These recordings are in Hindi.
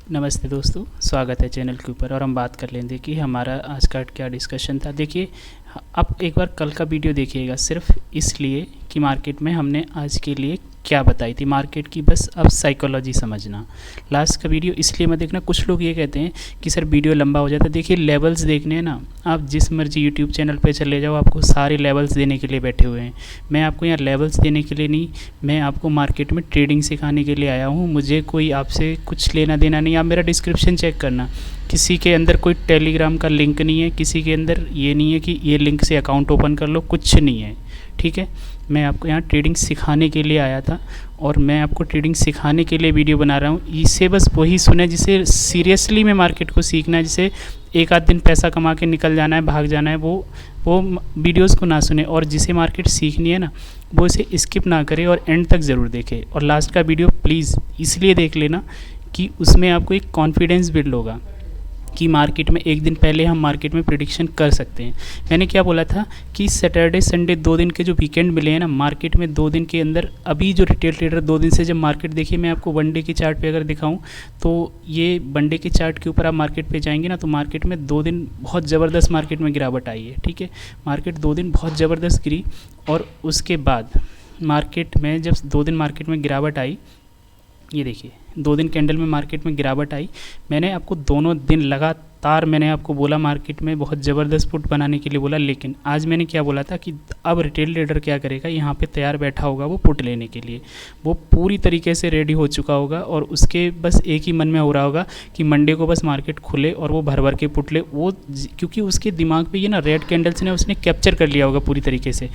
नमस्ते दोस्तों, स्वागत है चैनल के ऊपर। और हम बात कर लेंगे कि हमारा आज का क्या डिस्कशन था। देखिए, आप एक बार कल का वीडियो देखिएगा, सिर्फ इसलिए कि मार्केट में हमने आज के लिए क्या बताई थी मार्केट की, बस अब साइकोलॉजी समझना। लास्ट का वीडियो इसलिए मत देखना, कुछ लोग ये कहते हैं कि सर वीडियो लंबा हो जाता है। देखिए, लेवल्स देखने हैं ना, आप जिस मर्जी यूट्यूब चैनल पे चले जाओ, आपको सारे लेवल्स देने के लिए बैठे हुए हैं। मैं आपको यहाँ लेवल्स देने के लिए नहीं, मैं आपको मार्केट में ट्रेडिंग सिखाने के लिए आया हूँ। मुझे कोई आपसे कुछ लेना देना नहीं। आप मेरा डिस्क्रिप्शन चेक करना, किसी के अंदर कोई टेलीग्राम का लिंक नहीं है, किसी के अंदर ये नहीं है कि ये लिंक से अकाउंट ओपन कर लो, कुछ नहीं है। ठीक है, मैं आपको यहाँ ट्रेडिंग सिखाने के लिए आया था और मैं आपको ट्रेडिंग सिखाने के लिए वीडियो बना रहा हूँ। इसे बस वही सुने जिसे सीरियसली में मार्केट को सीखना है, जिसे एक आध दिन पैसा कमा के निकल जाना है, भाग जाना है, वो वीडियोस को ना सुने। और जिसे मार्केट सीखनी है ना, वो इसे स्किप ना करे और एंड तक ज़रूर देखे। और लास्ट का वीडियो प्लीज़ इसलिए देख लेना कि उसमें आपको एक कॉन्फिडेंस बिल्ड होगा कि मार्केट में एक दिन पहले हम मार्केट में प्रेडिक्शन कर सकते हैं। मैंने क्या बोला था कि सैटरडे संडे 2 दिन के जो वीकेंड मिले हैं ना मार्केट में, 2 दिन के अंदर अभी जो रिटेल ट्रेडर 2 दिन से जब मार्केट, देखिए मैं आपको वन डे के चार्ट पे अगर दिखाऊं तो ये वन डे के चार्ट के ऊपर आप मार्केट पे जाएंगे ना, तो मार्केट में 2 दिन बहुत ज़बरदस्त मार्केट में गिरावट आई है। ठीक है, मार्केट 2 दिन बहुत ज़बरदस्त गिरी और उसके बाद मार्केट में जब 2 दिन मार्केट में गिरावट आई, ये देखिए 2 दिन कैंडल में मार्केट में गिरावट आई। मैंने आपको दोनों दिन लगातार मैंने आपको बोला मार्केट में बहुत ज़बरदस्त पुट बनाने के लिए बोला, लेकिन आज मैंने क्या बोला था कि अब रिटेल ट्रेडर क्या करेगा, यहाँ पे तैयार बैठा होगा वो पुट लेने के लिए। वो पूरी तरीके से रेडी हो चुका होगा और उसके बस एक ही मन में हो रहा होगा कि मंडे को बस मार्केट खुले और वो भर भर के पुट ले। वो क्योंकि उसके दिमाग पर ये ना रेड कैंडल्स ने उसने कैप्चर कर लिया होगा पूरी तरीके से।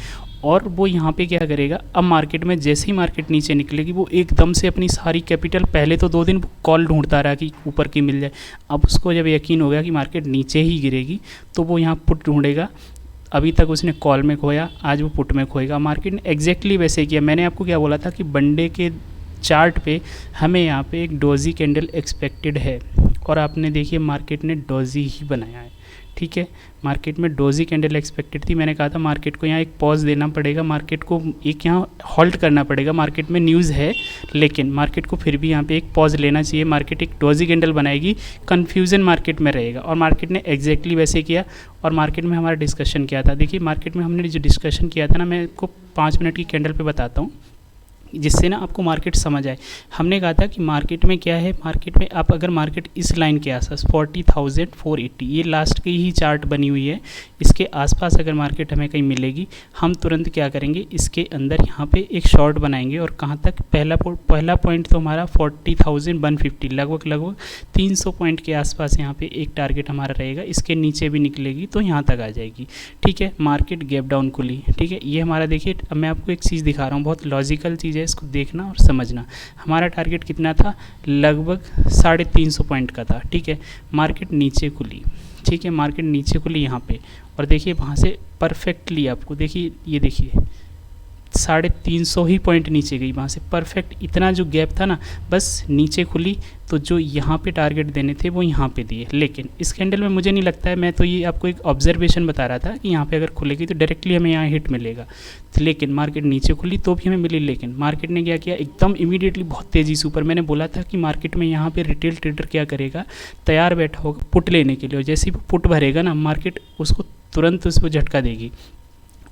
और वो यहाँ पे क्या करेगा, अब मार्केट में जैसे ही मार्केट नीचे निकलेगी वो एकदम से अपनी सारी कैपिटल, पहले तो 2 दिन कॉल ढूंढता रहा कि ऊपर की मिल जाए, अब उसको जब यकीन हो गया कि मार्केट नीचे ही गिरेगी तो वो यहाँ पुट ढूंढेगा। अभी तक उसने कॉल में खोया, आज वो पुट में खोएगा। मार्केट ने एग्जैक्टली वैसे किया। मैंने आपको क्या बोला था कि वनडे के चार्ट पे हमें यहाँ पे एक डोजी कैंडल एक्सपेक्टेड है और आपने देखिए मार्केट ने डोजी ही बनाया है। ठीक है, मार्केट में डोजी कैंडल एक्सपेक्टेड थी। मैंने कहा था मार्केट को यहाँ एक पॉज देना पड़ेगा, मार्केट को एक यहाँ हॉल्ट करना पड़ेगा। मार्केट में न्यूज़ है लेकिन मार्केट को फिर भी यहाँ पे एक पॉज लेना चाहिए। मार्केट एक डोजी कैंडल बनाएगी, कन्फ्यूज़न मार्केट में रहेगा और मार्केट ने एग्जैक्टली वैसे किया। और मार्केट में हमारा डिस्कशन क्या था, देखिए मार्केट में हमने जो डिस्कशन किया था ना, मैं आपको 5 मिनट की कैंडल पर बताता हूँ जिससे ना आपको मार्केट समझ आए। हमने कहा था कि मार्केट में क्या है, मार्केट में आप अगर मार्केट इस लाइन के आसपास 40,480, ये लास्ट की ही चार्ट बनी हुई है, इसके आसपास अगर मार्केट हमें कहीं मिलेगी, हम तुरंत क्या करेंगे, इसके अंदर यहाँ पे एक शॉर्ट बनाएंगे। और कहाँ तक, पहला पॉइंट तो हमारा 40,150, लगभग 300 पॉइंट के आसपास यहाँ पे एक टारगेट हमारा रहेगा। इसके नीचे भी निकलेगी तो यहाँ तक आ जाएगी। ठीक है, मार्केट गैप डाउन खुली। ठीक है, ये हमारा देखिए, अब मैं आपको एक चीज़ दिखा रहा हूँ, बहुत लॉजिकल चीज़, इसको देखना और समझना। हमारा टारगेट कितना था, लगभग 350 पॉइंट का था। ठीक है, मार्केट नीचे खुली। ठीक है, मार्केट नीचे खुली यहाँ पे और देखिए वहाँ से परफेक्टली आपको देखिए, ये देखिए 350 ही पॉइंट नीचे गई वहाँ से परफेक्ट। इतना जो गैप था ना, बस नीचे खुली तो जो यहाँ पे टारगेट देने थे वो यहाँ पे दिए। लेकिन इस कैंडल में मुझे नहीं लगता है, मैं तो ये आपको एक ऑब्जर्वेशन बता रहा था कि यहाँ पे अगर खुलेगी तो डायरेक्टली हमें यहाँ हिट मिलेगा। लेकिन मार्केट नीचे खुली तो भी हमें मिली, लेकिन मार्केट ने क्या किया, एकदम इमीडिएटली बहुत तेज़ी से ऊपर। मैंने बोला था कि मार्केट में यहाँ पे रिटेल ट्रेडर क्या करेगा, तैयार बैठा होगा पुट लेने के लिए। और जैसे ही वो पुट भरेगा ना, मार्केट उसको तुरंत उसको झटका देगी,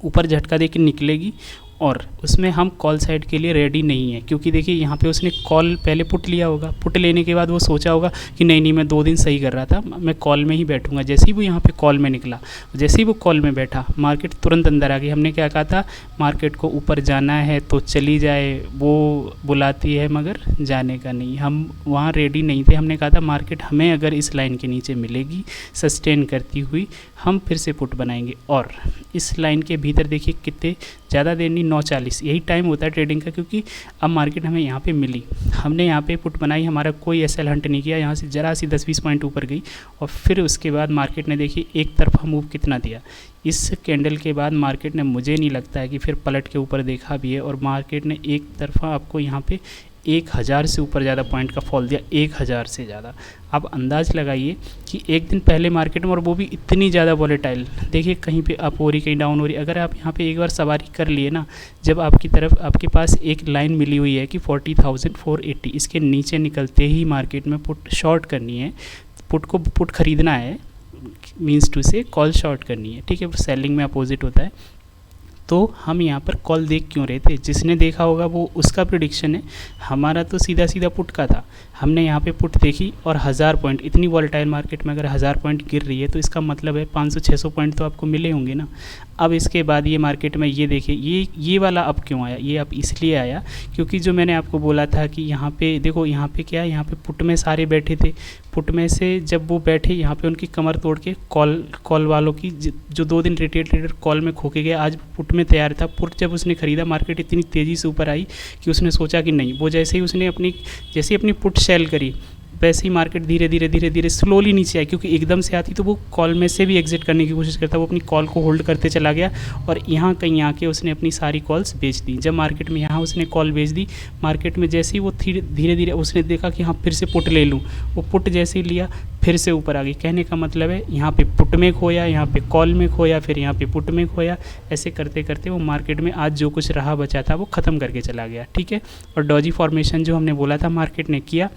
ऊपर झटका दे के निकलेगी। और उसमें हम कॉल साइड के लिए रेडी नहीं है, क्योंकि देखिए यहाँ पे उसने कॉल पहले पुट लिया होगा। पुट लेने के बाद वो सोचा होगा कि नहीं मैं 2 दिन सही कर रहा था, मैं कॉल में ही बैठूंगा। जैसे ही वो यहाँ पे कॉल में निकला, जैसे ही वो कॉल में बैठा, मार्केट तुरंत अंदर आ गई। हमने क्या कहा था, मार्केट को ऊपर जाना है तो चली जाए, वो बुलाती है मगर जाने का नहीं। हम वहाँ रेडी नहीं थे। हमने कहा था मार्केट हमें अगर इस लाइन के नीचे मिलेगी सस्टेन करती हुई, हम फिर से पुट बनाएंगे। और इस लाइन के भीतर देखिए कितने, ज़्यादा देर नहीं, 9:40 यही टाइम होता है ट्रेडिंग का। क्योंकि अब मार्केट हमें यहाँ पे मिली, हमने यहाँ पे पुट बनाई, हमारा कोई एसएल हंट नहीं किया, यहाँ से ज़रा सी 10-20 पॉइंट ऊपर गई। और फिर उसके बाद मार्केट ने देखिए एक तरफा मूव कितना दिया। इस कैंडल के बाद मार्केट ने, मुझे नहीं लगता है कि फिर पलट के ऊपर देखा भी है। और मार्केट ने एक तरफा आपको यहाँ पे 1000 से ऊपर ज़्यादा पॉइंट का फॉल दिया, 1000 से ज़्यादा। आप अंदाज़ लगाइए कि एक दिन पहले मार्केट में, और वो भी इतनी ज़्यादा वॉलेटाइल, देखिए कहीं पे अप हो रही कहीं डाउन हो रही। अगर आप यहाँ पे एक बार सवारी कर लिए ना, जब आपकी तरफ आपके पास एक लाइन मिली हुई है कि 40,480, इसके नीचे निकलते ही मार्केट में पुट शॉर्ट करनी है, पुट खरीदना है, मीन्स टू से कॉल शॉर्ट करनी है, ठीक है। सेलिंग में अपोजिट होता है। तो हम यहाँ पर कॉल देख क्यों रहे थे? जिसने देखा होगा वो उसका प्रेडिक्शन है, हमारा तो सीधा सीधा पुट का था। हमने यहाँ पे पुट देखी और 1000 पॉइंट, इतनी वॉलेटाइल मार्केट में अगर 1000 पॉइंट गिर रही है तो इसका मतलब है 500-600 पॉइंट तो आपको मिले होंगे ना। अब इसके बाद ये मार्केट में ये देखिए, ये वाला अब क्यों आया? ये अब इसलिए आया क्योंकि जो मैंने आपको बोला था कि यहाँ पे देखो, यहाँ पे क्या है, यहाँ पे पुट में सारे बैठे थे। पुट में से जब वो बैठे, यहाँ पे उनकी कमर तोड़ के कॉल वालों की, जो 2 दिन रिटेल ट्रेडर कॉल में खो के गया, आज पुट में तैयार था। पुट जब उसने खरीदा, मार्केट इतनी तेज़ी से ऊपर आई कि उसने सोचा कि नहीं, वो जैसे ही अपनी पुट सेल करी, वैसे ही मार्केट धीरे धीरे स्लोली नीचे आई, क्योंकि एकदम से आती तो वो कॉल में से भी एग्जिट करने की कोशिश करता। वो अपनी कॉल को होल्ड करते चला गया और यहाँ कहीं आके उसने अपनी सारी कॉल्स बेच दी। जब मार्केट में यहाँ उसने कॉल बेच दी, मार्केट में जैसे ही वो धीरे धीरे उसने देखा कि हाँ फिर से पुट ले लूँ, वो पुट जैसे ही लिया फिर से ऊपर आ गई। कहने का मतलब है यहाँ पे पुट में खोया, यहाँ पे कॉल में खोया, फिर यहाँ पे पुट में खोया। ऐसे करते करते वो मार्केट में आज जो कुछ रहा बचा था वो ख़त्म करके चला गया, ठीक है। और डॉजी फॉर्मेशन जो हमने बोला था मार्केट ने किया।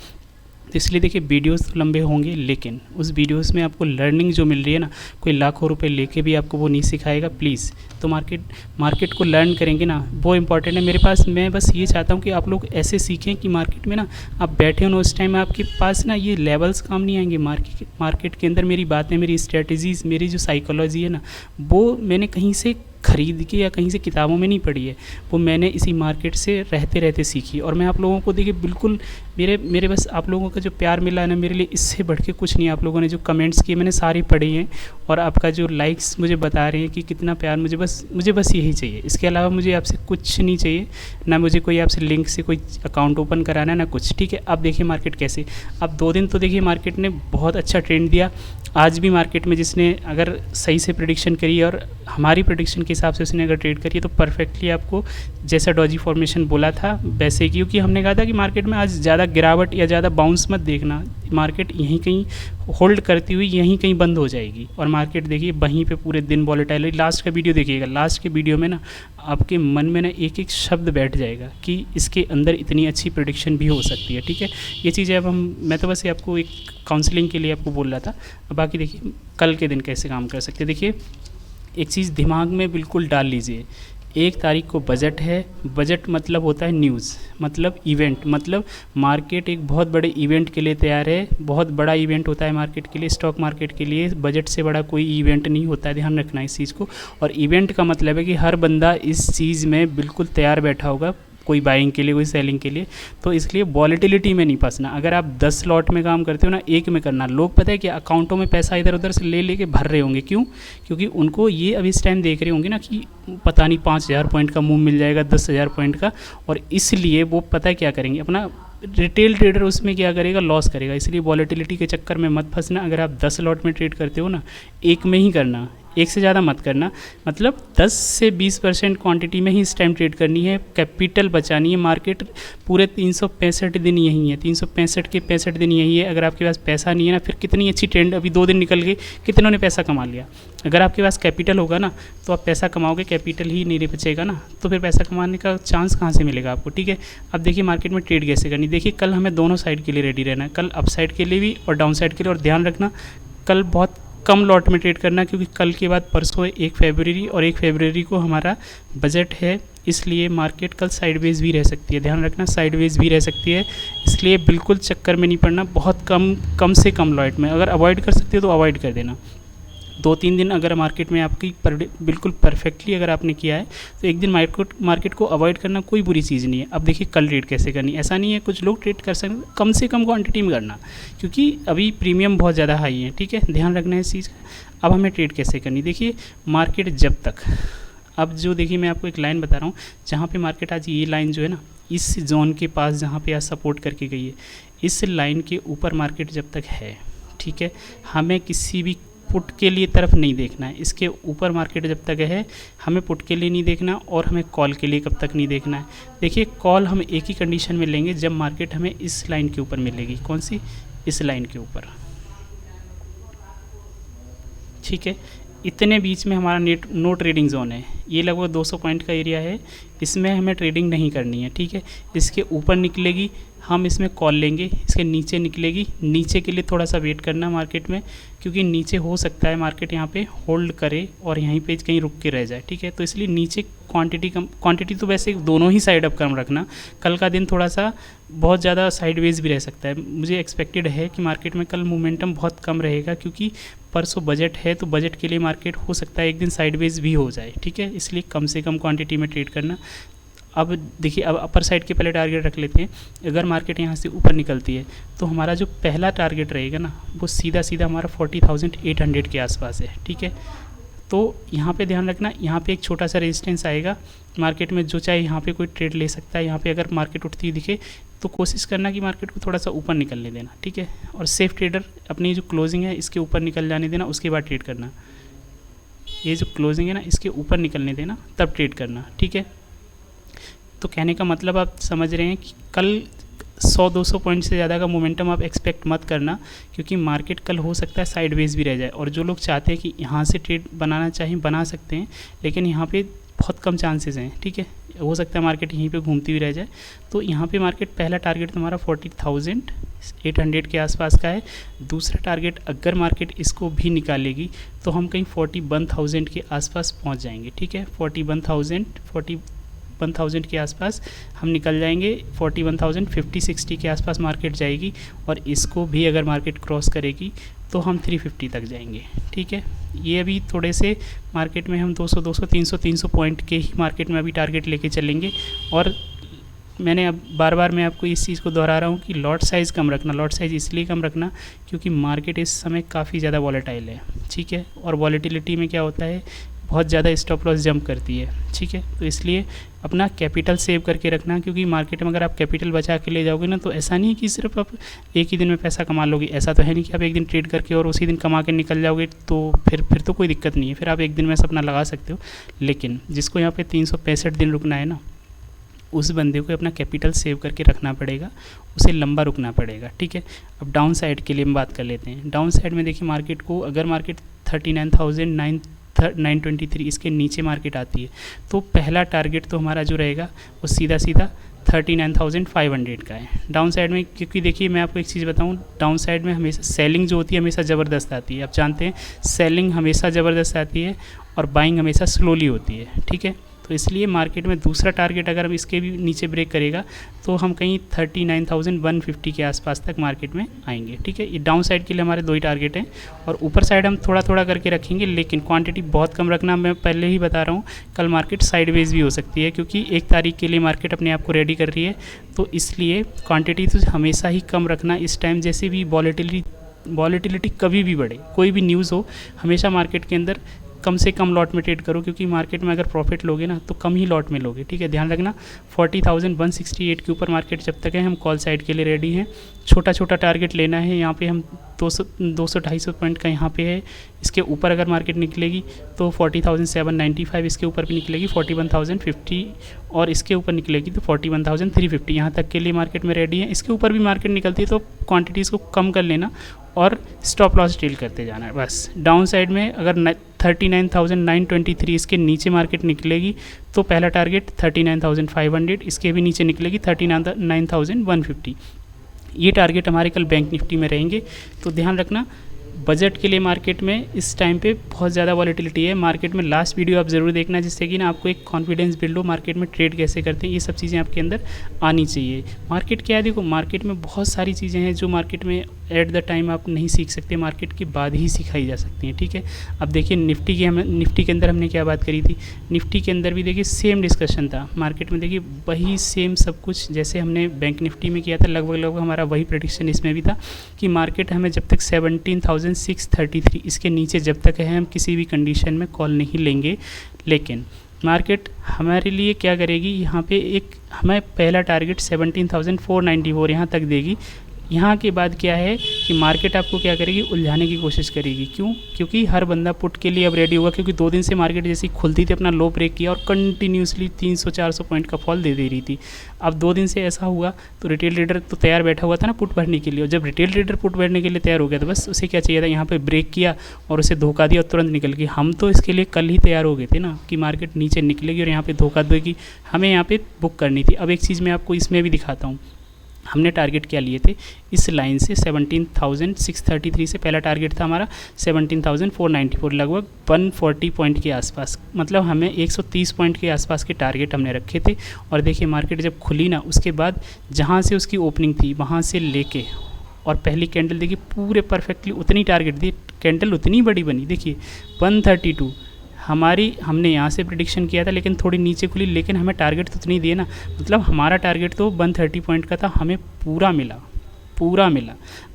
तो इसलिए देखिए वीडियोस तो लंबे होंगे, लेकिन उस वीडियोस में आपको लर्निंग जो मिल रही है ना, कोई लाखों रुपए लेके भी आपको वो नहीं सिखाएगा प्लीज़। तो मार्केट को लर्न करेंगे ना, वो इंपॉर्टेंट है। मैं बस ये चाहता हूँ कि आप लोग ऐसे सीखें कि मार्केट में ना आप बैठे हो, उस टाइम आपके पास ना ये लेवल्स काम नहीं आएंगे। मार्केट के अंदर मेरी बातें, मेरी स्ट्रेटजीज़, मेरी जो साइकोलॉजी है ना, वो मैंने कहीं से खरीद के या कहीं से किताबों में नहीं पढ़ी है, वो मैंने इसी मार्केट से रहते रहते सीखी। और मैं आप लोगों को देखिए बिल्कुल मेरे बस आप लोगों का जो प्यार मिला है ना, मेरे लिए इससे बढ़ के कुछ नहीं। आप लोगों ने जो कमेंट्स किए मैंने सारे पढ़े हैं, और आपका जो लाइक्स मुझे बता रहे हैं कि कितना प्यार, मुझे बस यही चाहिए। इसके अलावा मुझे आपसे कुछ नहीं चाहिए, ना मुझे कोई आपसे लिंक से कोई अकाउंट ओपन कराना है ना कुछ, ठीक है। अब देखिए मार्केट कैसे, अब 2 दिन तो देखिए मार्केट ने बहुत अच्छा ट्रेंड दिया। आज भी मार्केट में जिसने अगर सही से प्रेडिक्शन करी और हमारी प्रेडिक्शन के हिसाब से उसने अगर ट्रेड करी है, तो परफेक्टली आपको जैसा डॉजी फॉर्मेशन बोला था वैसे, क्योंकि हमने कहा था कि मार्केट में आज ज़्यादा गिरावट या ज़्यादा बाउंस मत देखना, मार्केट यहीं कहीं होल्ड करती हुई यहीं कहीं बंद हो जाएगी। और मार्केट देखिए वहीं पे पूरे दिन वॉलेटाइल है। लास्ट का वीडियो देखिएगा, लास्ट के वीडियो में ना आपके मन में ना एक एक शब्द बैठ जाएगा कि इसके अंदर इतनी अच्छी प्रेडिक्शन भी हो सकती है, ठीक है। ये चीज़ें अब मैं तो बस आपको एक काउंसलिंग के लिए आपको बोल रहा था। बाकी देखिए कल के दिन कैसे काम कर सकते हैं। देखिए एक चीज़ दिमाग में बिल्कुल डाल लीजिए, 1 तारीख को बजट है। बजट मतलब होता है न्यूज़, मतलब इवेंट, मतलब मार्केट एक बहुत बड़े इवेंट के लिए तैयार है। बहुत बड़ा इवेंट होता है मार्केट के लिए, स्टॉक मार्केट के लिए बजट से बड़ा कोई इवेंट नहीं होता है, ध्यान रखना इस चीज़ को। और इवेंट का मतलब है कि हर बंदा इस चीज़ में बिल्कुल तैयार बैठा होगा, कोई बाइंग के लिए, कोई सेलिंग के लिए। तो इसलिए वॉलेटिलिटी में नहीं फंसना। अगर आप 10 लॉट में काम करते हो ना, एक में करना। लोग पता है कि अकाउंटों में पैसा इधर उधर से ले लेके भर रहे होंगे, क्यों? क्योंकि उनको ये अभी इस टाइम देख रहे होंगे ना कि पता नहीं 5000 पॉइंट का मूव मिल जाएगा, 10,000 पॉइंट का, और इसलिए वो पता है क्या करेंगे, अपना रिटेल ट्रेडर उसमें क्या करेगा, लॉस करेगा। इसलिए वॉलेटिलिटी के चक्कर में मत फंसना। अगर आप 10 लॉट में ट्रेड करते हो ना, एक में ही करना, एक से ज़्यादा मत करना। मतलब 10 से 20% क्वांटिटी में ही इस टाइम ट्रेड करनी है, कैपिटल बचानी है। मार्केट पूरे 365 दिन यही है, 365 के 65 दिन यही है। अगर आपके पास पैसा नहीं है ना, फिर कितनी अच्छी ट्रेंड, अभी 2 दिन निकल गए, कितनों ने पैसा कमा लिया। अगर आपके पास कैपिटल होगा ना तो आप पैसा कमाओगे, कैपिटल ही नहीं बचेगा ना, तो फिर पैसा कमाने का चांस कहाँ से मिलेगा आपको, ठीक है। अब देखिए मार्केट में ट्रेड कैसे करनी। देखिए कल हमें दोनों साइड के लिए रेडी रहना है, कल अप साइड के लिए भी और डाउन साइड के लिए। और ध्यान रखना कल बहुत कम लॉट में ट्रेड करना, क्योंकि कल के बाद परसों है 1 फरवरी, और 1 फरवरी को हमारा बजट है। इसलिए मार्केट कल साइडवेज भी रह सकती है, ध्यान रखना साइडवेज भी रह सकती है। इसलिए बिल्कुल चक्कर में नहीं पड़ना, बहुत कम से कम लॉट में। अगर अवॉइड कर सकते हो तो अवॉइड कर देना। 2-3 दिन अगर मार्केट में आपकी बिल्कुल परफेक्टली अगर आपने किया है, तो एक दिन मार्केट को अवॉइड करना कोई बुरी चीज़ नहीं है। अब देखिए कल ट्रेड कैसे करनी, ऐसा नहीं है, कुछ लोग ट्रेड कर सकते, कम से कम क्वांटिटी में करना, क्योंकि अभी प्रीमियम बहुत ज़्यादा हाई है, ठीक है, ध्यान रखना है इस चीज़ का। अब हमें ट्रेड कैसे करनी, देखिए मार्केट जब तक, अब जो देखिए मैं आपको एक लाइन बता रहा हूँ, जहाँ पे मार्केट आज ये लाइन जो है ना, इस जोन के पास जहाँ पे आज सपोर्ट करके गई है, इस लाइन के ऊपर मार्केट जब तक है, ठीक है, हमें किसी भी पुट के लिए तरफ नहीं देखना है, इसके ऊपर मार्केट जब तक है हमें पुट के लिए नहीं देखना और हमें कॉल के लिए कब तक नहीं देखना है। देखिए कॉल हम एक ही कंडीशन में लेंगे जब मार्केट हमें इस लाइन के ऊपर मिलेगी। कौन सी? इस लाइन के ऊपर, ठीक है। इतने बीच में हमारा नो ट्रेडिंग जोन है, ये लगभग 200 पॉइंट का एरिया है, इसमें हमें ट्रेडिंग नहीं करनी है, ठीक है। इसके ऊपर निकलेगी हम इसमें कॉल लेंगे, इसके नीचे निकलेगी, नीचे के लिए थोड़ा सा वेट करना मार्केट में, क्योंकि नीचे हो सकता है मार्केट यहाँ पे होल्ड करे और यहीं पे कहीं रुक के रह जाए, ठीक है। तो इसलिए नीचे क्वांटिटी तो वैसे दोनों ही साइड अप कम रखना। कल का दिन थोड़ा सा बहुत ज़्यादा साइडवेज भी रह सकता है, मुझे एक्सपेक्टेड है कि मार्केट में कल मोमेंटम बहुत कम रहेगा, क्योंकि परसों बजट है, तो बजट के लिए मार्केट हो सकता है एक दिन साइडवेज भी हो जाए, ठीक है। इसलिए कम से कम क्वांटिटी में ट्रेड करना। अब देखिए, अब अपर साइड के पहले टारगेट रख लेते हैं। अगर मार्केट यहाँ से ऊपर निकलती है तो हमारा जो पहला टारगेट रहेगा ना, वो सीधा सीधा हमारा 40,800 के आसपास है, ठीक है। तो यहाँ पे ध्यान रखना, यहाँ पे एक छोटा सा रेजिस्टेंस आएगा मार्केट में, जो चाहे यहाँ पे कोई ट्रेड ले सकता है। यहाँ पे अगर मार्केट उठती हुई दिखे तो कोशिश करना कि मार्केट को थोड़ा सा ऊपर निकलने देना, ठीक है। और सेफ ट्रेडर अपनी जो क्लोजिंग है इसके ऊपर निकल जाने देना, उसके बाद ट्रेड करना। ये जो क्लोजिंग है ना, इसके ऊपर निकलने देना, तब ट्रेड करना, ठीक है। तो कहने का मतलब आप समझ रहे हैं कि कल 100-200 पॉइंट से ज़्यादा का मोमेंटम आप एक्सपेक्ट मत करना, क्योंकि मार्केट कल हो सकता है साइडवेज भी रह जाए। और जो लोग चाहते हैं कि यहाँ से ट्रेड बनाना चाहें, बना सकते हैं, लेकिन यहाँ पे बहुत कम चांसेस हैं, ठीक है। हो सकता है मार्केट यहीं पे घूमती हुई रह जाए। तो यहाँ पे मार्केट पहला टारगेट तुम्हारा 40,800 के आसपास का है। दूसरा टारगेट अगर मार्केट इसको भी निकालेगी तो हम कहीं 41,000 के आसपास पहुँच जाएंगे, ठीक है। 41,000 के आसपास हम निकल जाएंगे। 41,050-60 के आसपास मार्केट जाएगी, और इसको भी अगर मार्केट क्रॉस करेगी तो हम 350 तक जाएंगे, ठीक है। ये अभी थोड़े से मार्केट में हम 200, 300 पॉइंट के ही मार्केट में अभी टारगेट लेके चलेंगे। और मैंने अब बार मैं आपको इस चीज़ को दोहरा रहा हूँ कि लॉट साइज़ कम रखना। लॉट साइज़ इसलिए कम रखना क्योंकि मार्केट इस समय काफ़ी ज़्यादा वॉलेटाइल है, ठीक है। और वॉलेटिलिटी में क्या होता है, बहुत ज़्यादा स्टॉप लॉस जंप करती है, ठीक है। तो इसलिए अपना कैपिटल सेव करके रखना, क्योंकि मार्केट में अगर आप कैपिटल बचा के ले जाओगे ना, तो ऐसा नहीं कि सिर्फ आप एक ही दिन में पैसा कमा लोगे। ऐसा तो है नहीं कि आप एक दिन ट्रेड करके और उसी दिन कमा के निकल जाओगे, तो फिर तो कोई दिक्कत नहीं है, फिर आप एक दिन में सपना लगा सकते हो। लेकिन जिसको यहाँ पे 365 दिन रुकना है ना, उस बंदे को अपना कैपिटल सेव करके रखना पड़ेगा, उसे लंबा रुकना पड़ेगा, ठीक है। अब डाउन साइड के लिए हम बात कर लेते हैं। डाउन साइड में देखिए मार्केट को, अगर मार्केट 39,923 इसके नीचे मार्केट आती है तो पहला टारगेट तो हमारा जो रहेगा वो सीधा 39,500 का है डाउन साइड में। क्योंकि देखिए मैं आपको एक चीज़ बताऊं, डाउन साइड में हमेशा सेलिंग जो होती है हमेशा ज़बरदस्त आती है। आप जानते हैं सेलिंग हमेशा ज़बरदस्त आती है और बाइंग हमेशा स्लोली होती है, ठीक है। तो इसलिए मार्केट में दूसरा टारगेट अगर हम इसके भी नीचे ब्रेक करेगा तो हम कहीं 39,150 के आसपास तक मार्केट में आएंगे, ठीक है। ये डाउन साइड के लिए हमारे दो ही टारगेट हैं, और ऊपर साइड हम थोड़ा थोड़ा करके रखेंगे, लेकिन क्वांटिटी बहुत कम रखना। मैं पहले ही बता रहा हूँ कल मार्केट साइडवेज भी हो सकती है, क्योंकि 1 तारीख के लिए मार्केट अपने आप को रेडी कर रही है। तो इसलिए क्वान्टिटी तो हमेशा ही कम रखना इस टाइम। जैसे भी वॉलेटिलिटी कभी भी बढ़े, कोई भी न्यूज़ हो, हमेशा मार्केट के अंदर कम से कम लॉट में ट्रेड करो, क्योंकि मार्केट में अगर प्रॉफिट लोगे ना तो कम ही लॉट में लोगे, ठीक है। ध्यान रखना 40,168 के ऊपर मार्केट जब तक है हम कॉल साइड के लिए रेडी हैं। छोटा छोटा टारगेट लेना है, यहाँ पे हम 200-250 पॉइंट का यहाँ पे है। इसके ऊपर अगर मार्केट निकलेगी तो 40,795, इसके ऊपर भी निकलेगी 41,050, और इसके ऊपर निकलेगी तो 41,350। यहाँ तक के लिए मार्केट में रेडी है। इसके ऊपर भी मार्केट निकलती है तो क्वांटिटीज़ को कम कर लेना और स्टॉप लॉस डील करते जाना है बस। डाउन साइड में अगर 39,923 इसके नीचे मार्केट निकलेगी तो पहला टारगेट 39,500, इसके भी नीचे निकलेगी 39,150। ये टारगेट हमारे कल बैंक निफ्टी में रहेंगे। तो ध्यान रखना बजट के लिए मार्केट में इस टाइम पे बहुत ज़्यादा वॉलेटिलिटी है। मार्केट में लास्ट वीडियो आप ज़रूर देखना, जिससे कि ना आपको एक कॉन्फिडेंस बिल्ड हो मार्केट में ट्रेड कैसे करते हैं। ये सब चीज़ें आपके अंदर आनी चाहिए। मार्केट क्या है, देखो मार्केट में बहुत सारी चीज़ें हैं जो मार्केट में एट द टाइम आप नहीं सीख सकते, मार्केट के बाद ही सिखाई जा सकती हैं, ठीक है। अब देखिए निफ्टी के अंदर हमने क्या बात करी थी। निफ्टी के अंदर भी देखिए सेम डिस्कशन था। मार्केट में देखिए वही सेम सब कुछ जैसे हमने बैंक निफ्टी में किया था, लगभग हमारा वही प्रेडिक्शन इसमें भी था कि मार्केट हमें जब तक 17,633 इसके नीचे जब तक है हम किसी भी कंडीशन में कॉल नहीं लेंगे। लेकिन मार्केट हमारे लिए क्या करेगी, यहाँ पे एक हमें पहला टारगेट 17,494 यहाँ तक देगी। यहाँ के बाद क्या है कि मार्केट आपको क्या करेगी, उलझाने की कोशिश करेगी। क्यों? क्योंकि हर बंदा पुट के लिए अब रेडी होगा, क्योंकि 2 दिन से मार्केट जैसी खुलती थी अपना लो ब्रेक किया और कंटिन्यूसली 300-400 पॉइंट का फॉल दे रही थी। अब 2 दिन से ऐसा हुआ तो रिटेल ट्रेडर तो तैयार बैठा हुआ था ना पुट भरने के लिए, और जब रिटेल ट्रेडर पुट भरने के लिए तैयार हो गया तो बस उसे क्या चाहिए था, यहाँ पे ब्रेक किया और उसे धोखा दिया और तुरंत निकल गई। हम तो इसके लिए कल ही तैयार हो गए थे ना कि मार्केट नीचे निकलेगी और यहाँ पे धोखा देगी, हमें यहाँ पे बुक करनी थी। अब एक चीज़ मैं आपको इसमें भी दिखाता हूँ, हमने टारगेट क्या लिए थे इस लाइन से 17,633 से पहला टारगेट था हमारा 17,494, लगभग 140 पॉइंट के आसपास, मतलब हमें 130 पॉइंट के आसपास के टारगेट हमने रखे थे। और देखिए मार्केट जब खुली ना, उसके बाद जहाँ से उसकी ओपनिंग थी वहाँ से लेके और पहली कैंडल देखिए पूरे परफेक्टली उतनी टारगेट दी, कैंडल उतनी बड़ी बनी, देखिए 132 हमने यहाँ से प्रिडिक्शन किया था लेकिन थोड़ी नीचे खुली, लेकिन हमें टारगेट तो उतनी दिए ना, मतलब हमारा टारगेट तो 130 पॉइंट का था, हमें पूरा मिला।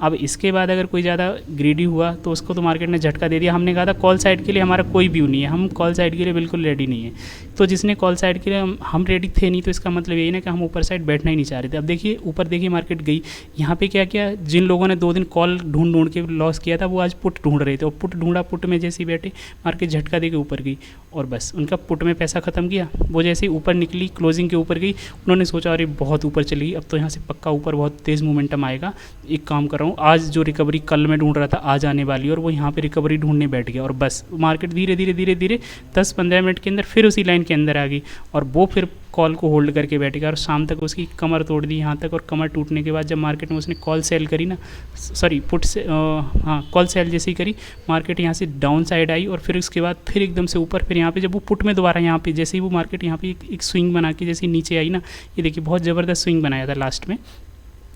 अब इसके बाद अगर कोई ज़्यादा ग्रीडी हुआ तो उसको तो मार्केट ने झटका दे दिया। हमने कहा था कॉल साइड के लिए हमारा कोई व्यू नहीं है, हम कॉल साइड के लिए बिल्कुल रेडी नहीं है। तो जिसने कॉल साइड के लिए हम रेडी थे नहीं, तो इसका मतलब यही ना कि हम ऊपर साइड बैठना ही नहीं चाह रहे थे। अब देखिए ऊपर देखिए मार्केट गई, यहाँ पे क्या किया, जिन लोगों ने 2 दिन कॉल ढूंढ के लॉस किया था वो आज पुट ढूंढ रहे थे, और पुट ढूंढा, पुट में जैसे ही बैठे मार्केट झटका दे के ऊपर गई और बस उनका पुट में पैसा ख़त्म किया। वो जैसे ही ऊपर निकली क्लोजिंग के ऊपर गई, उन्होंने सोचा अरे बहुत ऊपर चली गई, अब तो यहाँ से पक्का ऊपर बहुत तेज़ मोमेंटम आएगा, एक काम कर रहा हूँ, आज जो रिकवरी कल मैं ढूंढ रहा था आज आने वाली है, और वो यहाँ पे रिकवरी ढूंढने बैठ गया और बस मार्केट धीरे धीरे 10-15 मिनट के अंदर फिर उसी लाइन के अंदर आ गई और वो फिर कॉल को होल्ड करके बैठेगा और शाम तक उसकी कमर तोड़ दी यहाँ तक। और कमर टूटने के बाद जब मार्केट में उसने कॉल सेल करी ना, सॉरी पुट से कॉल सेल जैसे ही करी, मार्केट यहाँ से डाउन साइड आई और फिर उसके बाद फिर एकदम से ऊपर, फिर यहाँ पे जब वो पुट में दोबारा यहाँ पे जैसे ही वो मार्केट यहाँ पे एक स्विंग बना के जैसे नीचे आई ना, ये देखिए बहुत ज़बरदस्त स्विंग बनाया था लास्ट में,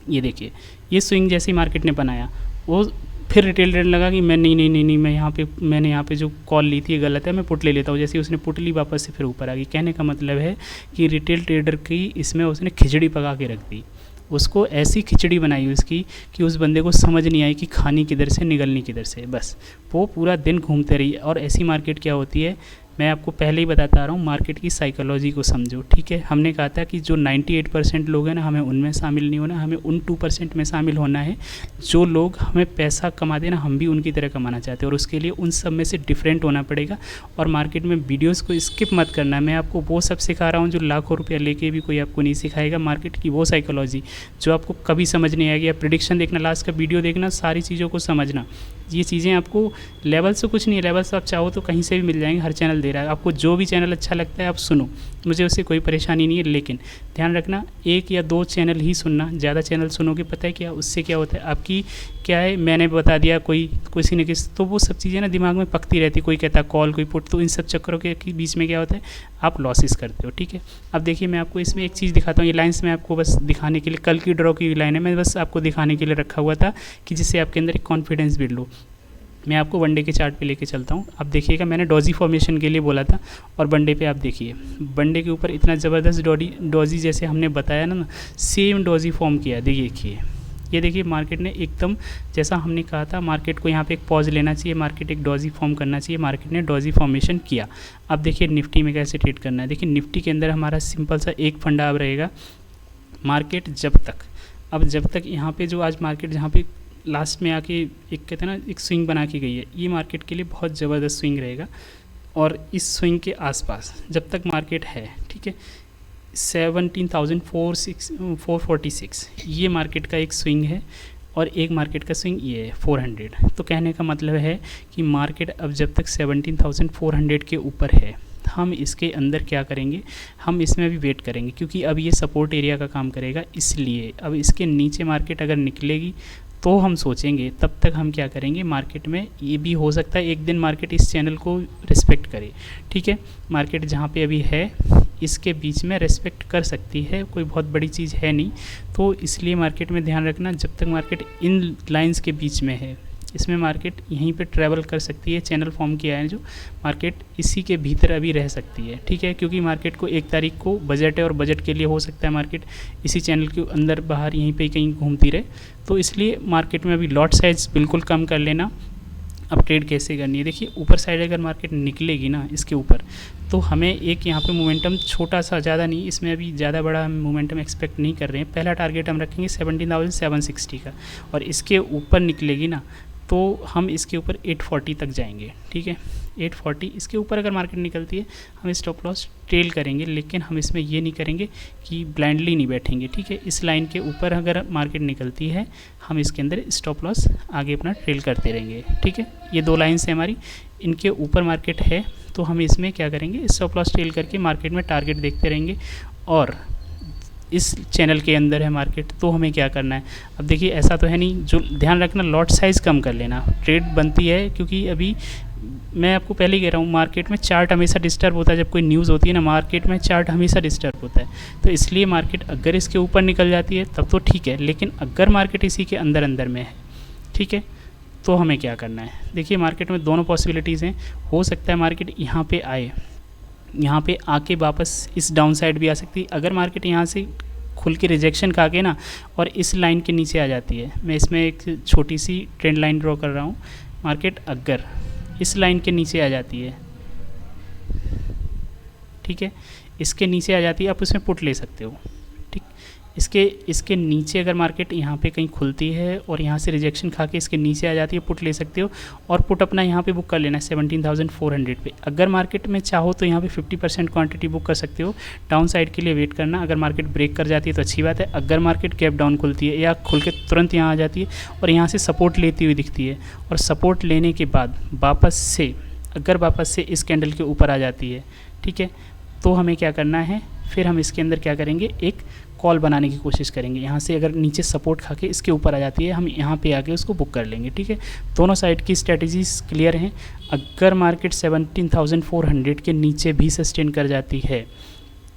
ये देखिए ये स्विंग जैसे ही मार्केट ने बनाया, वो फिर रिटेल ट्रेडर लगा कि मैं नहीं मैंने यहाँ पे जो कॉल ली थी ये गलत है, मैं पुट ले लेता हूँ। जैसे उसने पुट ली वापस से फिर ऊपर आ गई। कहने का मतलब है कि रिटेल ट्रेडर की इसमें उसने खिचड़ी पका के रख दी, उसको ऐसी खिचड़ी बनाई उसकी कि उस बंदे को समझ नहीं आई कि खानी किधर से निगलनी किधर से, बस वो पूरा दिन घूमते रही। और ऐसी मार्केट क्या होती है, मैं आपको पहले ही बताता रहा हूँ, मार्केट की साइकोलॉजी को समझो, ठीक है। हमने कहा था कि जो 98% लोग हैं ना, हमें उनमें शामिल नहीं होना, हमें उन 2% में शामिल होना है जो लोग हमें पैसा कमाते ना, हम भी उनकी तरह कमाना चाहते हैं, और उसके लिए उन सब में से डिफरेंट होना पड़ेगा। और मार्केट में वीडियोज़ को स्किप मत करना है, मैं आपको वो सब सिखा रहा हूँ जो लाखों रुपया लेके भी कोई आपको नहीं सिखाएगा। मार्केट की वो साइकोलॉजी जो आपको कभी समझ नहीं आएगी। प्रेडिक्शन देखना, लास्ट का वीडियो देखना, सारी चीज़ों को समझना, ये चीज़ें आपको लेवल से कुछ नहीं है, लेवल से आप चाहो तो कहीं से भी मिल जाएंगे, हर चैनल दे रहा है आपको, जो भी चैनल अच्छा लगता है आप सुनो, मुझे उससे कोई परेशानी नहीं है। लेकिन ध्यान रखना 1 या 2 चैनल ही सुनना, ज़्यादा चैनल सुनोगे पता है क्या, उससे क्या होता है आपकी क्या है, मैंने बता दिया कोई किसी ने किसी, तो वो सब चीज़ें ना दिमाग में पकती रहती, कोई कहता कॉल कोई पुट, तो इन सब चक्करों के बीच में क्या होता है आप लॉसेस करते हो, ठीक है। अब देखिए मैं आपको इसमें एक चीज़ दिखाता हूँ, ये लाइन्स मैं आपको बस दिखाने के लिए, कल की ड्रॉ की लाइन है, मैं बस आपको दिखाने के लिए रखा हुआ था कि जिससे आपके अंदर एक कॉन्फिडेंस बिल्ड हो। मैं आपको वनडे के चार्ट पे लेके चलता हूँ। अब देखिएगा मैंने डॉजी फॉर्मेशन के लिए बोला था, और वनडे पे आप देखिए वनडे के ऊपर इतना ज़बरदस्त डॉजी जैसे हमने बताया ना, सेम डॉजी फॉर्म किया। देखिए ये देखिए मार्केट ने एकदम जैसा हमने कहा था, मार्केट को यहाँ पे एक पॉज लेना चाहिए, मार्केट एक डॉजी फॉर्म करना चाहिए, मार्केट ने डॉजी फॉर्मेशन किया। अब देखिए निफ्टी में कैसे ट्रेड करना है। देखिए निफ्टी के अंदर हमारा सिंपल सा एक फंडा अब रहेगा, मार्केट जब तक यहाँ पे जो आज मार्केट जहाँ पे लास्ट में आके एक कहते हैं ना एक स्विंग बना के गई है, ये मार्केट के लिए बहुत ज़बरदस्त स्विंग रहेगा। और इस स्विंग के आसपास जब तक मार्केट है, ठीक है, 17,446 ये मार्केट का एक स्विंग है, और एक मार्केट का स्विंग ये है 400। तो कहने का मतलब है कि मार्केट अब जब तक 17,400 के ऊपर है, हम इसके अंदर क्या करेंगे, हम इसमें भी वेट करेंगे, क्योंकि अब ये सपोर्ट एरिया का काम करेगा। इसलिए अब इसके नीचे मार्केट अगर निकलेगी तो हम सोचेंगे, तब तक हम क्या करेंगे, मार्केट में ये भी हो सकता है एक दिन मार्केट इस चैनल को रिस्पेक्ट करे, ठीक है। मार्केट जहाँ पे अभी है इसके बीच में रेस्पेक्ट कर सकती है, कोई बहुत बड़ी चीज़ है नहीं। तो इसलिए मार्केट में ध्यान रखना, जब तक मार्केट इन लाइंस के बीच में है, इसमें मार्केट यहीं पे ट्रैवल कर सकती है। चैनल फॉर्म किया है जो, मार्केट इसी के भीतर अभी रह सकती है, ठीक है। क्योंकि मार्केट को 1 तारीख को बजट है, और बजट के लिए हो सकता है मार्केट इसी चैनल के अंदर बाहर यहीं पे कहीं घूमती रहे। तो इसलिए मार्केट में अभी लॉट साइज़ बिल्कुल कम कर लेना। अब ट्रेड कैसे करनी है, देखिए ऊपर साइड अगर मार्केट निकलेगी ना इसके ऊपर, तो हमें एक यहाँ पे मोमेंटम छोटा सा, ज़्यादा नहीं, इसमें अभी ज़्यादा बड़ा हम मोमेंटम एक्सपेक्ट नहीं कर रहे हैं। पहला टारगेट हम रखेंगे 17,760 का, और इसके ऊपर निकलेगी ना तो हम इसके ऊपर 840 तक जाएंगे, ठीक है। 840 इसके ऊपर अगर मार्केट निकलती है हम स्टॉप लॉस ट्रेल करेंगे, लेकिन हम इसमें ये नहीं करेंगे कि ब्लाइंडली नहीं बैठेंगे, ठीक है। इस लाइन के ऊपर अगर मार्केट निकलती है हम इसके अंदर स्टॉप लॉस आगे अपना ट्रेल करते रहेंगे, ठीक है। ये दो लाइन्स है हमारी, इनके ऊपर मार्केट है तो हम इसमें क्या करेंगे, स्टॉप लॉस ट्रेल करके मार्केट में टारगेट देखते रहेंगे। और इस चैनल के अंदर है मार्केट, तो हमें क्या करना है, अब देखिए ऐसा तो है नहीं, जो ध्यान रखना लॉट साइज़ कम कर लेना, ट्रेड बनती है क्योंकि अभी मैं आपको पहले ही कह रहा हूँ मार्केट में चार्ट हमेशा डिस्टर्ब होता है। जब कोई न्यूज़ होती है ना मार्केट में चार्ट हमेशा डिस्टर्ब होता है, तो इसलिए मार्केट अगर इसके ऊपर निकल जाती है तब तो ठीक है, लेकिन अगर मार्केट इसी के अंदर अंदर में है, ठीक है, तो हमें क्या करना है। देखिए मार्केट में दोनों पॉसिबिलिटीज़ हैं, हो सकता है मार्केट यहाँ पे आए, यहाँ पे आके वापस इस डाउन साइड भी आ सकती है। अगर मार्केट यहाँ से खुल के रिजेक्शन खा के ना और इस लाइन के नीचे आ जाती है, मैं इसमें एक छोटी सी ट्रेंड लाइन ड्रॉ कर रहा हूँ, मार्केट अगर इस लाइन के नीचे आ जाती है, ठीक है, इसके नीचे आ जाती है, आप उसमें पुट ले सकते हो, ठीक। इसके नीचे अगर मार्केट यहाँ पे कहीं खुलती है और यहाँ से रिजेक्शन खा के इसके नीचे आ जाती है, पुट ले सकते हो, और पुट अपना यहाँ पे बुक कर लेना है 17,400 पे। अगर मार्केट में चाहो तो यहाँ पे 50% क्वांटिटी बुक कर सकते हो, डाउन साइड के लिए वेट करना। अगर मार्केट ब्रेक कर जाती है तो अच्छी बात है, अगर मार्केट गैप डाउन खुलती है या खुल के तुरंत यहाँ आ जाती है और यहाँ से सपोर्ट लेती हुई दिखती है, और सपोर्ट लेने के बाद अगर वापस से इस कैंडल के ऊपर आ जाती है, ठीक है, तो हमें क्या करना है, फिर हम इसके अंदर क्या करेंगे, एक कॉल बनाने की कोशिश करेंगे। यहाँ से अगर नीचे सपोर्ट खा के इसके ऊपर आ जाती है, हम यहाँ पे आके उसको बुक कर लेंगे, ठीक है। दोनों साइड की स्ट्रेटजीज क्लियर हैं। अगर मार्केट 17,400 के नीचे भी सस्टेन कर जाती है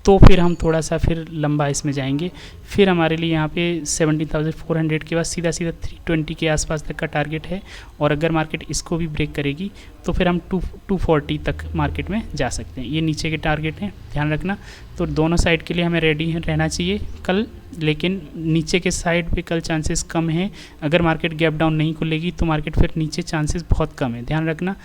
तो फिर हम थोड़ा सा फिर लंबा इसमें जाएंगे। फिर हमारे लिए यहाँ पे 17,400 के बाद सीधा 320 के आसपास तक का टारगेट है, और अगर मार्केट इसको भी ब्रेक करेगी तो फिर हम 240 तक मार्केट में जा सकते हैं। ये नीचे के टारगेट हैं, ध्यान रखना। तो दोनों साइड के लिए हमें रेडी रहना चाहिए कल, लेकिन नीचे के साइड पे कल चांसेस कम हैं। अगर मार्केट गैप डाउन नहीं खुलेगी तो मार्केट फिर नीचे चांसेस बहुत कम है, ध्यान रखना।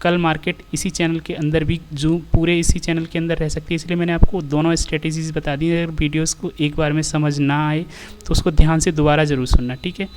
कल मार्केट इसी चैनल के अंदर भी, जो पूरे इसी चैनल के अंदर रह सकती है, इसलिए मैंने आपको दोनों स्ट्रेटेजीज़ बता दी। अगर वीडियोस को एक बार में समझ ना आए तो उसको ध्यान से दोबारा ज़रूर सुनना, ठीक है।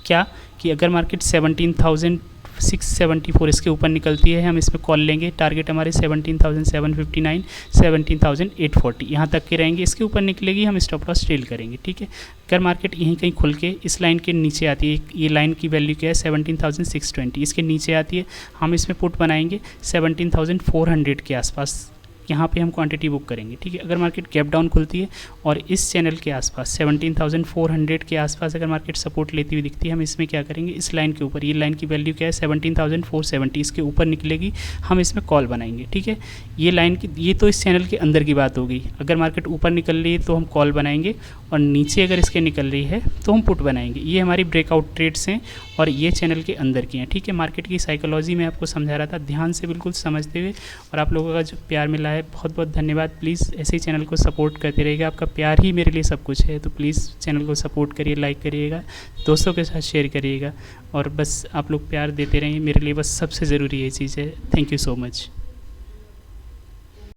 क्या कि अगर मार्केट 17,674 इसके ऊपर निकलती है, हम इसमें कॉल लेंगे। टारगेट हमारे 17,759, 17,840 यहाँ तक के रहेंगे। इसके ऊपर निकलेगी हम स्टॉप लॉस ट्रेल करेंगे, ठीक है। अगर मार्केट यहीं कहीं खुल के इस लाइन के नीचे आती है, ये लाइन की वैल्यू क्या है 17,620, इसके नीचे आती है, हम इसमें पुट बनाएंगे 17,400 के आसपास, यहाँ पे हम क्वांटिटी बुक करेंगे, ठीक है। अगर मार्केट गैप डाउन खुलती है और इस चैनल के आसपास 17,400 के आसपास अगर मार्केट सपोर्ट लेती हुई दिखती है, हम इसमें क्या करेंगे, इस लाइन के ऊपर, ये लाइन की वैल्यू क्या है 17,470, इसके ऊपर निकलेगी, हम इसमें कॉल बनाएंगे, ठीक है। ये लाइन की, ये तो इस चैनल के अंदर की बात हो गई। अगर मार्केट ऊपर निकल रही है तो हम कॉल बनाएंगे, और नीचे अगर इसके निकल रही है तो हम पुट बनाएंगे। ये हमारी ब्रेकआउट ट्रेड्स हैं और ये चैनल के अंदर की हैं, ठीक है। मार्केट की साइकोलॉजी में आपको समझा रहा था, ध्यान से बिल्कुल समझते हुए, और आप लोगों का जो प्यार मिला है बहुत बहुत धन्यवाद। प्लीज़ ऐसे ही चैनल को सपोर्ट करते रहिएगा, आपका प्यार ही मेरे लिए सब कुछ है। तो प्लीज़ चैनल को सपोर्ट करिए, लाइक करिएगा, दोस्तों के साथ शेयर करिएगा, और बस आप लोग प्यार देते रहें, मेरे लिए बस सबसे ज़रूरी ये चीज़ है। Thank you so much.